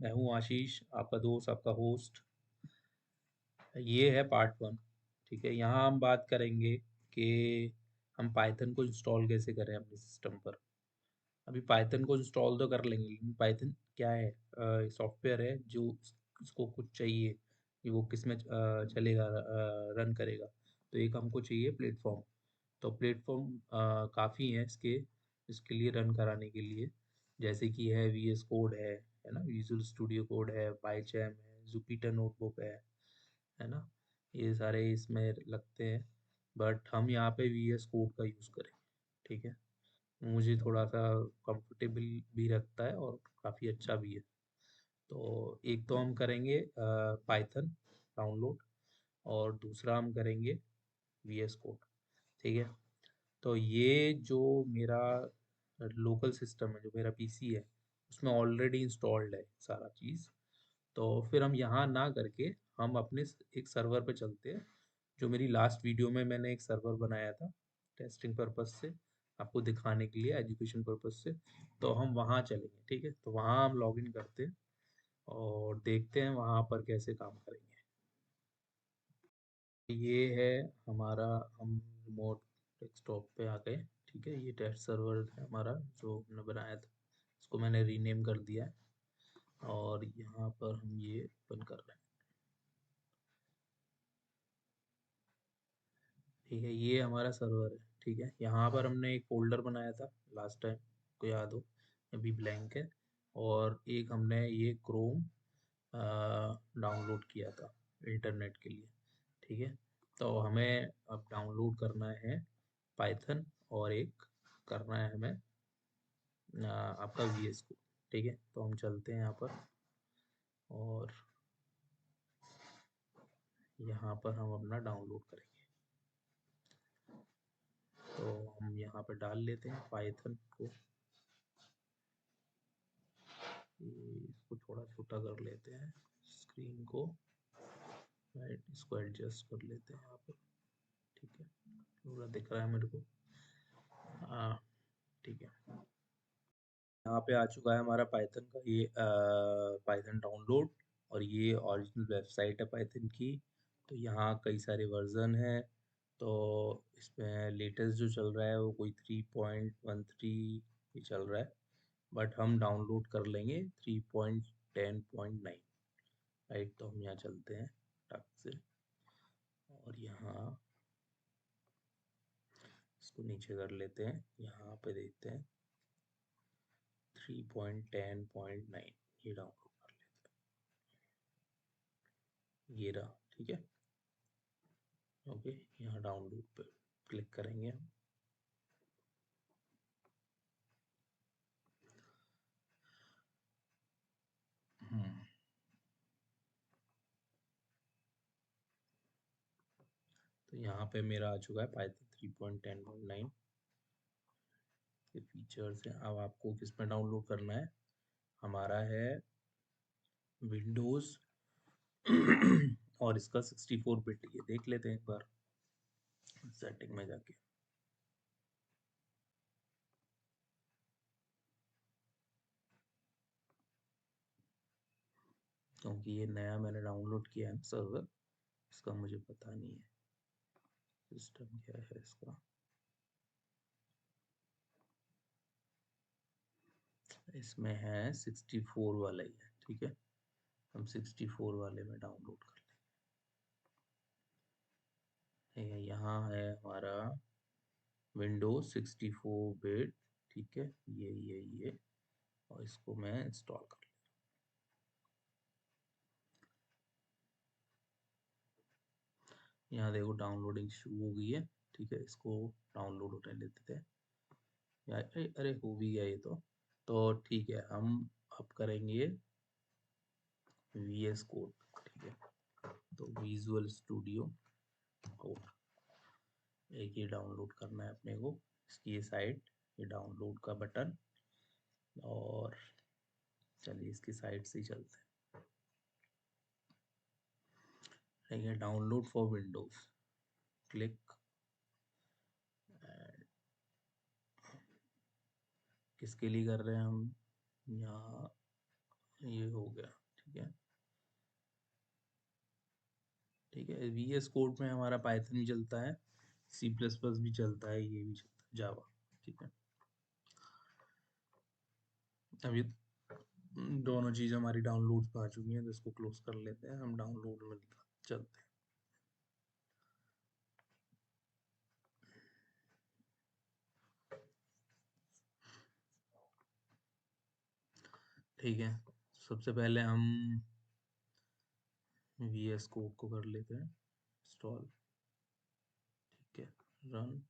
मैं हूँ आशीष, आपका दोस्त, आपका होस्ट। ये है पार्ट 1। ठीक है, यहाँ हम बात करेंगे कि हम पाइथन को इंस्टॉल कैसे करें अपने सिस्टम पर। अभी पाइथन को इंस्टॉल तो कर लेंगे, लेकिन पाइथन क्या है? सॉफ्टवेयर है जो इसको कुछ चाहिए कि वो किस में चलेगा, रन करेगा। तो एक हमको चाहिए प्लेटफॉर्म। तो प्लेटफॉर्म काफ़ी है इसके लिए रन कराने के लिए। जैसे कि है वी एस कोड है ना, विजुअल स्टूडियो कोड है, पाइचैम है, जुपिटर नोटबुक है ना। ये सारे इसमें लगते हैं, बट हम यहाँ पे वी एस कोड का यूज़ करें। ठीक है, मुझे थोड़ा सा कंफर्टेबल भी लगता है और काफ़ी अच्छा भी है। तो एक तो हम करेंगे पाइथन डाउनलोड, और दूसरा हम करेंगे वी एस कोड। ठीक है, तो ये जो मेरा लोकल सिस्टम है, जो मेरा पीसी है, उसमें ऑलरेडी इंस्टॉल्ड है सारा चीज़। तो फिर हम यहाँ ना करके हम अपने एक सर्वर पे चलते हैं। जो मेरी लास्ट वीडियो में मैंने एक सर्वर बनाया था टेस्टिंग पर्पस से, आपको दिखाने के लिए, एजुकेशन पर्पस से। तो हम वहाँ चलेंगे। ठीक है, तो वहाँ हम लॉगिन करते हैं और देखते हैं वहाँ पर कैसे काम करेंगे। ये है हमारा, हम रिमोट डेस्कटॉप पे आ गए। ठीक है, ये टेस्ट सर्वर है हमारा जो हमने बनाया था, इसको मैंने रीनेम कर दिया है। और यहाँ पर हम ये ओपन कर रहे हैं। ठीक है, ये हमारा सर्वर है। ठीक है, यहाँ पर हमने एक फोल्डर बनाया था लास्ट टाइम, को याद हो, अभी ब्लैंक है। और एक हमने ये क्रोम डाउनलोड किया था इंटरनेट के लिए। ठीक है, तो हमें अब डाउनलोड करना है पाइथन, और एक करना है हमें आपका वी एस को। ठीक है, तो हम चलते हैं यहाँ पर, और यहाँ पर हम अपना डाउनलोड करेंगे। तो हम यहाँ पर डाल लेते हैं पाइथन को। इसको थोड़ा छोटा कर लेते हैं स्क्रीन को, राइट, इसको एडजस्ट कर लेते हैं यहाँ पर। ठीक है, पूरा दिख रहा है मेरे को। हाँ, ठीक है। यहाँ पे आ चुका है हमारा पाइथन का ये पाइथन डाउनलोड। और ये ओरिजिनल वेबसाइट है पाइथन की। तो यहाँ कई सारे वर्जन है। तो इसमें लेटेस्ट जो चल रहा है वो कोई 3.13 ही चल रहा है, बट हम डाउनलोड कर लेंगे 3.10.9। राइट, तो हम यहाँ चलते हैं टक से, और यहाँ इसको नीचे कर लेते हैं। यहाँ पे देखते हैं 3.10.9, ये डाउनलोड कर लेते हैं। ये रहा। ठीक है, ओके, यहाँ डाउनलोड पे क्लिक करेंगे हम। हम्म, तो यहाँ पे मेरा आ चुका है पाइथन 3.10.9 के फीचर्स हैं। अब आपको किस में डाउनलोड करना है? हमारा है विंडोज़ और इसका 64 बिट। ये देख लेते हैं एक बार सेटिंग में जाके। क्योंकि ये नया मैंने डाउनलोड किया है सर्वर, इसका मुझे पता नहीं है सिस्टम क्या है इसका। इसमें है 64 वाला ही है। ठीक है, हम 64 वाले में डाउनलोड कर लेंगे। यहाँ है हमारा विंडोज 64 बिट। ठीक है, ये और इसको मैं इंस्टॉल कर लूँ। यहाँ देखो डाउनलोडिंग शुरू हो गई है। ठीक है, इसको डाउनलोड होने लेते थे यार। अरे हो भी गया ये तो ठीक है, हम अब करेंगे वी एस कोड। ठीक है, तो विजुअल स्टूडियो कोड, एक ये डाउनलोड करना है अपने को। इसकी ये साइट, ये डाउनलोड का बटन, और चलिए इसकी साइट से ही चलते हैं। ठीक है, डाउनलोड फॉर विंडोज, क्लिक। किसके लिए कर रहे हैं हम? यहाँ ये हो गया। ठीक है, ठीक है। VS कोड में हमारा पाइथन भी चलता है, C++ भी चलता है, ये भी चलता है, जावा। ठीक है, अभी दोनों चीज़ हमारी डाउनलोड पे आ चुकी हैं, तो इसको क्लोज कर लेते हैं, हम डाउनलोड में चलते हैं। ठीक है, सबसे पहले हम VS कोड को कर लेते हैं इंस्टॉल। ठीक है, रन।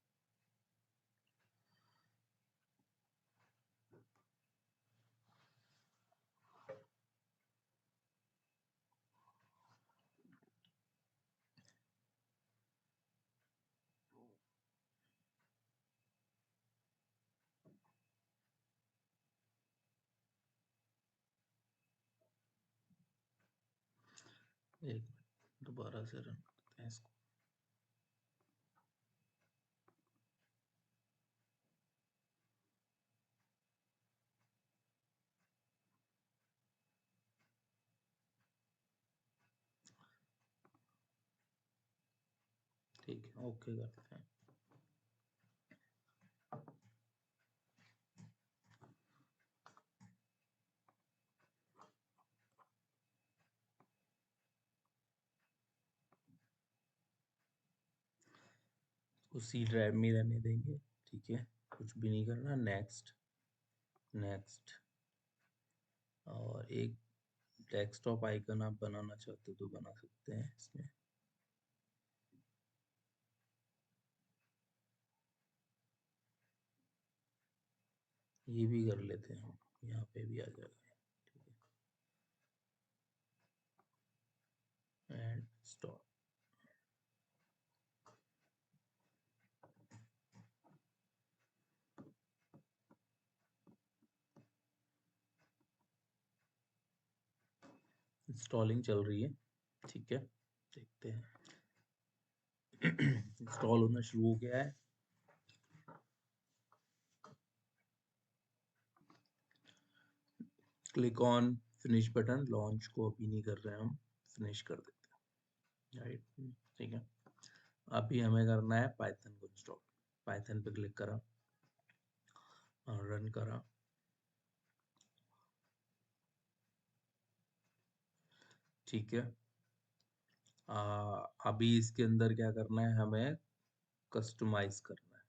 एक मिनट, दोबारा से रन करते हैं इसको। ठीक है, ओके करते हैं। उसी ड्राइव में रहने देंगे। ठीक है, कुछ भी नहीं करना। Next, next. और एक डेस्कटॉप आइकन आप बनाना चाहते हो तो बना सकते हैं इसमें। ये भी कर लेते हैं हम, यहाँ पे भी आ जाएगा। ठीक है, एंड स्टॉप। इंस्टॉलिंग चल रही है। ठीक है, देखते हैं। इंस्टॉल होना शुरू हो गया है। Click on finish button. Launch को अभी नहीं कर रहे हैं हम, फिनिश कर देते हैं। राइट, ठीक है। अभी हमें करना है पाइथन को इंस्टॉल। पाइथन पे क्लिक करा और रन करा। ठीक है, अभी इसके अंदर क्या करना है, हमें कस्टमाइज करना है।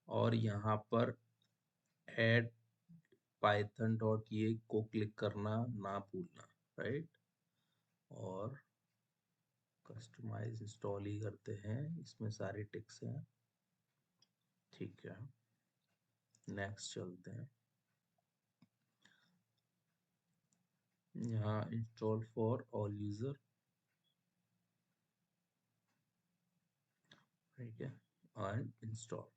और यहाँ पर ऐड पाइथन डॉट ये को क्लिक करना ना भूलना। राइट, और कस्टमाइज इंस्टॉल ही करते हैं, इसमें सारी टिक्स हैं। ठीक है, नेक्स्ट चलते हैं। यहाँ इंस्टॉल फॉर ऑल यूजर। ठीक है, एंड इंस्टॉल।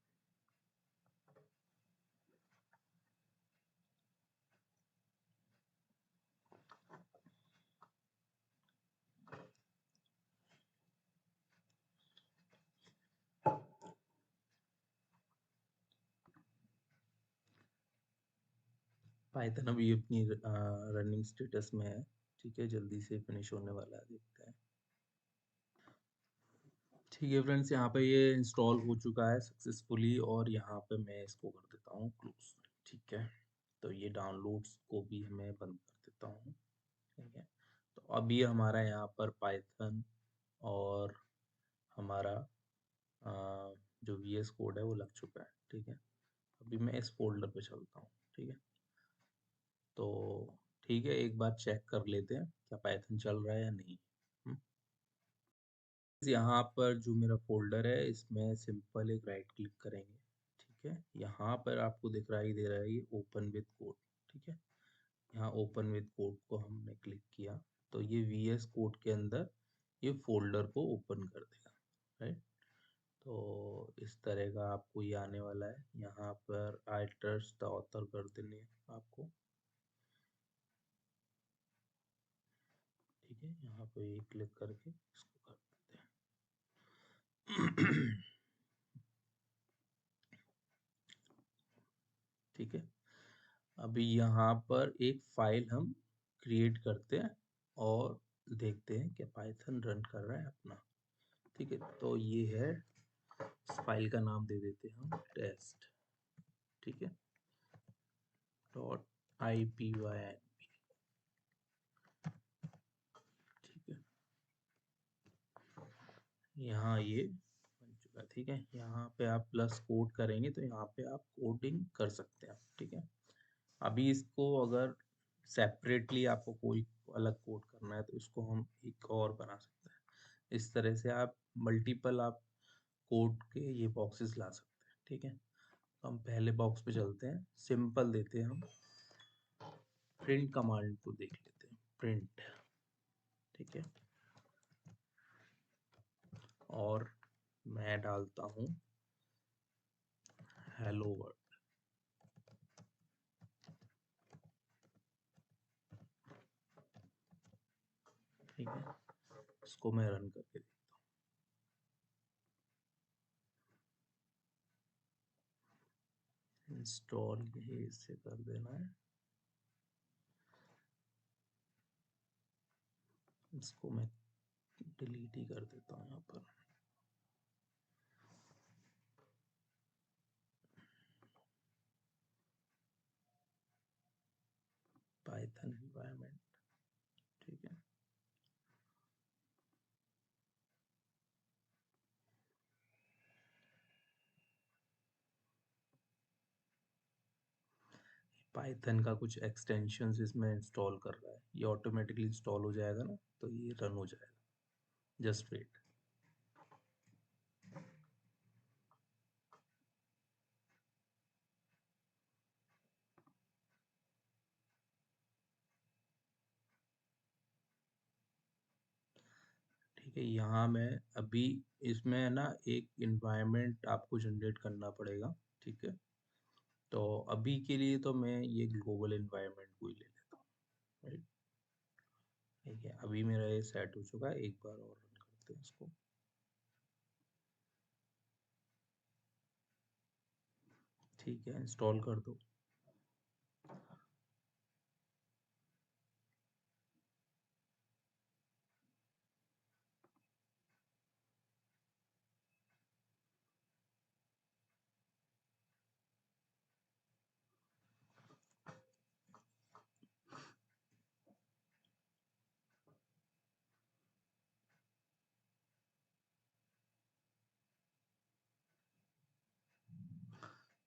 पाइथन अभी अपनी रनिंग स्टेटस में है। ठीक है, जल्दी से फिनिश होने वाला है, देखते हैं। ठीक है फ्रेंड्स, यहाँ पे ये इंस्टॉल हो चुका है सक्सेसफुली, और यहाँ पे मैं इसको कर देता हूँ क्लोज। ठीक है, तो ये डाउनलोड्स को भी हमें बंद कर देता हूँ। ठीक है, तो अभी हमारा यहाँ पर पाइथन और हमारा जो VS कोड है वो लग चुका है। ठीक है, अभी मैं इस फोल्डर पे चलता हूँ। ठीक है, तो ठीक है, एक बार चेक कर लेते हैं क्या पाइथन चल रहा है या नहीं। यहाँ पर जो मेरा फोल्डर है, इसमें सिंपल एक राइट क्लिक करेंगे। ठीक है, यहाँ पर आपको दिखाई दे रहा है ये ओपन विद कोड। ठीक है, यहाँ ओपन विद कोड को हमने क्लिक किया तो ये VS कोड के अंदर ये फोल्डर को ओपन कर देगा। राइट, तो इस तरह का आपको ये आने वाला है। यहाँ पर आई ट्रस्ट द ऑथर कर देने हैं आपको। ठीक है, यहाँ पे ये क्लिक करके इसको कर देते हैं। ठीक है, अभी यहाँ पर एक फाइल हम क्रिएट करते हैं और देखते हैं कि पाइथन रन कर रहा है अपना। ठीक है, तो ये है, इस फाइल का नाम दे देते हैं हम टेस्ट। ठीक है, .ipynb। ठीक है, यहाँ ये बन चुका है। ठीक है, यहाँ पे आप प्लस कोड करेंगे तो यहाँ पे आप कोडिंग कर सकते हैं। ठीक है, अभी इसको अगर सेपरेटली आपको कोई अलग कोड करना है तो इसको हम एक और बना सकते हैं। इस तरह से आप मल्टीपल आप कोड के ये बॉक्सेस ला सकते हैं। ठीक है, तो हम पहले बॉक्स पे चलते हैं, सिंपल देते हैं हम, प्रिंट कमांड को देख लेते हैं, प्रिंट। ठीक है, और मैं डालता हूँ हेलो वर्ल्ड। ठीक है, इसको मैं रन करके देखता हूँ। इंस्टॉल ये इससे कर देना है, इसको मैं डिलीट ही कर देता हूँ यहाँ पर। Python environment. ठीक है, पाइथन का कुछ एक्सटेंशंस इसमें इंस्टॉल कर रहा है, ये ऑटोमेटिकली इंस्टॉल हो जाएगा ना, तो ये रन हो जाएगा। Just wait. ठीक है, यहाँ मैं अभी इसमें है ना एक इन्वायरमेंट आपको जनरेट करना पड़ेगा। ठीक है, तो अभी के लिए तो मैं ये ग्लोबल इन्वायरमेंट को ही ले लेता हूँ। राइट, ठीक है, अभी मेरा ये सेट हो चुका है, एक बार और रन करते हैं इसको। ठीक है, इंस्टॉल कर दो।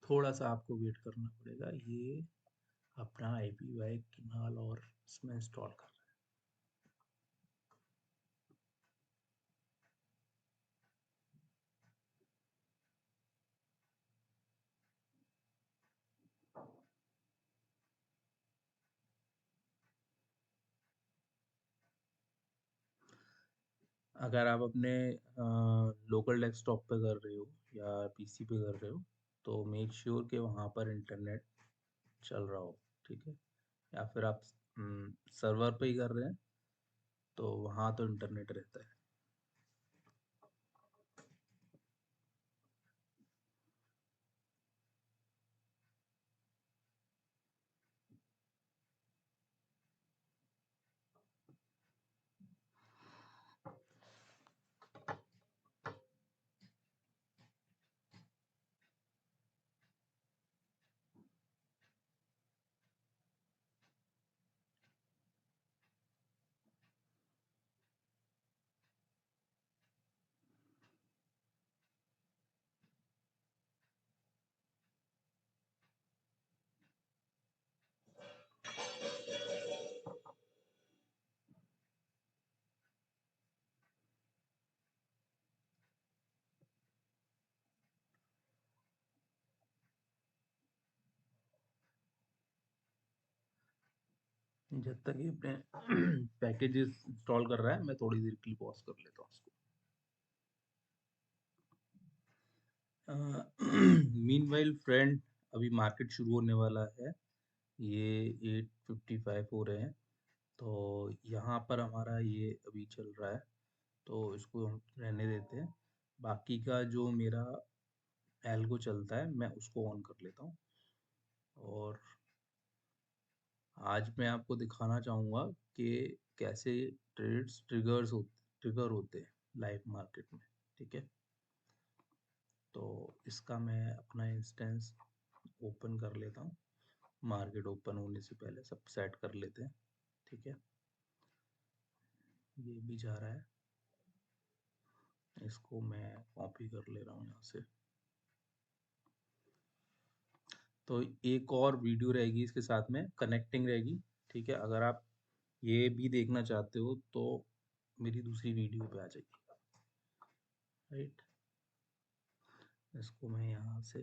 थोड़ा सा आपको वेट करना पड़ेगा, ये अपना IPY किनाल और इसमें इंस्टॉल कर रहा है। अगर आप अपने लोकल डेस्कटॉप पे कर रहे हो या PC पे कर रहे हो तो मेक श्योर कि वहाँ पर इंटरनेट चल रहा हो। ठीक है, या फिर आप सर्वर पे ही कर रहे हैं तो वहाँ तो इंटरनेट रहता है। जब तक ये अपने पैकेजेस इंस्टॉल कर रहा है मैं थोड़ी देर के लिए पॉज कर लेता हूँ उसको। मीनवाइल फ्रेंड, अभी मार्केट शुरू होने वाला है, ये 8:55 हो रहे हैं, तो यहाँ पर हमारा ये अभी चल रहा है, तो इसको हम रहने देते हैं। बाकी का जो मेरा एल्गो चलता है मैं उसको ऑन कर लेता हूँ, और आज मैं आपको दिखाना चाहूँगा कि कैसे ट्रिगर होते हैं लाइव मार्केट में। ठीक है, तो इसका मैं अपना इंस्टेंस ओपन कर लेता हूँ। मार्केट ओपन होने से पहले सब सेट कर लेते हैं। ठीक है, ये भी जा रहा है, इसको मैं कॉपी कर ले रहा हूँ यहाँ से। तो एक और वीडियो रहेगी इसके साथ में, कनेक्टिंग रहेगी। ठीक है, अगर आप ये भी देखना चाहते हो तो मेरी दूसरी वीडियो पे आ जाइए। राइट, इसको मैं यहाँ से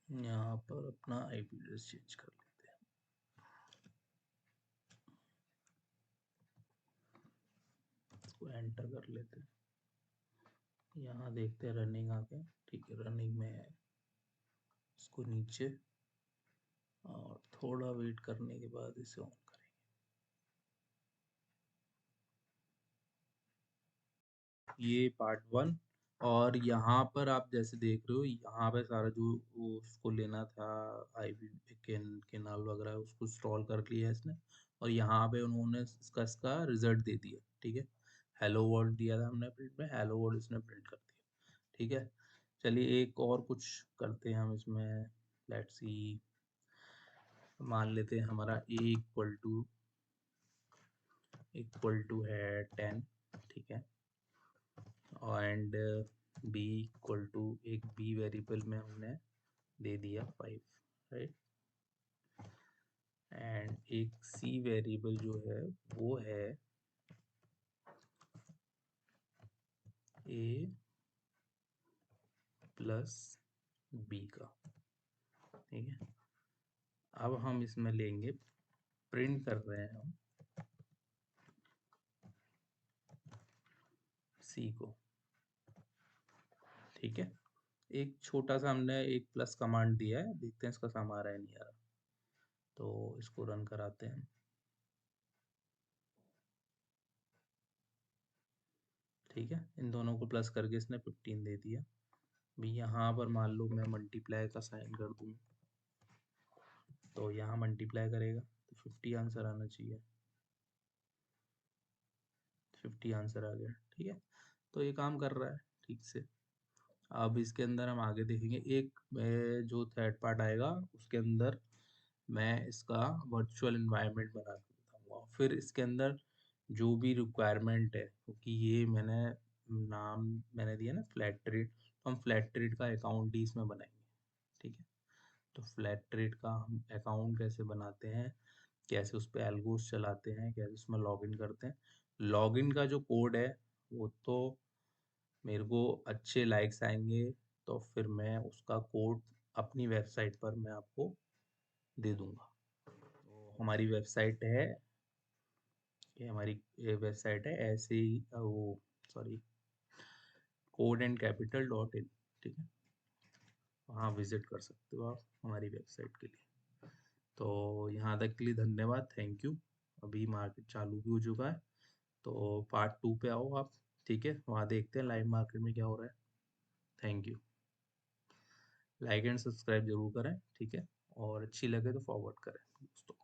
यहाँ पर अपना आईपी एड्रेस चेंज कर लेते हैं। इसको एंटर कर लेते हैं, यहाँ देखते हैं रनिंग आ गया। ठीक है, रनिंग में है, इसको नीचे और थोड़ा वेट करने के बाद इसे ऑन करेंगे। ये पार्ट 1। और यहाँ पर आप जैसे देख रहे हो, यहाँ पे सारा जो उसको लेना था आईवी केनाल वगैरह, उसको इंस्टॉल कर लिया इसने। और यहाँ पे उन्होंने इसका रिजल्ट दे दिया। ठीक है, हेलो वर्ल्ड दिया था हमने प्रिंट में, हेलो वर्ल्ड इसने प्रिंट कर दिया। ठीक है, चलिए एक और कुछ करते हैं हम इसमें। लेट्स सी, मान लेते हैं हमारा a इक्वल टू है 10। ठीक है, एंड b इक्वल टू, एक b वेरिएबल में हमने दे दिया 5। राइट, एंड एक c वेरिएबल जो है वो है a प्लस b का। ठीक है, अब हम इसमें लेंगे, प्रिंट कर रहे हैं हम c को। ठीक है, एक छोटा सा हमने एक प्लस कमांड दिया है, देखते हैं इसका काम आ रहा है नहीं आ रहा। तो इसको रन कराते हैं। ठीक है, इन दोनों को प्लस करके इसने 15 दे दिया। भी यहाँ पर मान लो मैं मल्टीप्लाई का साइन कर दूँ, तो यहाँ मल्टीप्लाई करेगा तो 50 आंसर आना चाहिए। 50 आंसर आ गया। ठीक है, तो ये काम कर रहा है ठीक से। अब इसके अंदर हम आगे देखेंगे, एक जो थर्ड पार्ट आएगा उसके अंदर मैं इसका वर्चुअल इन्वायरमेंट बना के बताऊंगा। फिर इसके अंदर जो भी रिक्वायरमेंट है, क्योंकि ये नाम मैंने दिया ना फ्लैट ट्रेड, तो हम फ्लैट ट्रेड का अकाउंट ही इसमें बनाएंगे। ठीक है, तो फ्लैट ट्रेड का हम अकाउंट कैसे बनाते हैं, कैसे उस पर एल्गोस चलाते हैं, कैसे उसमें लॉगिन करते हैं। लॉगिन का जो कोड है वो तो मेरे को अच्छे लाइक्स आएंगे तो फिर मैं उसका कोड अपनी वेबसाइट पर मैं आपको दे दूंगा। तो हमारी वेबसाइट है, ये हमारी वेबसाइट है ऐसे ही वो, सॉरी, codeandcapital.in। ठीक है, वहाँ विजिट कर सकते हो आप हमारी वेबसाइट के लिए। तो यहाँ तक के लिए धन्यवाद, थैंक यू। अभी मार्केट चालू भी हो चुका है, तो पार्ट 2 पे आओ आप। ठीक है, वहाँ देखते हैं लाइव मार्केट में क्या हो रहा है। Thank you, like and subscribe जरूर करें। ठीक है, और अच्छी लगे तो फॉरवर्ड करें दोस्तों।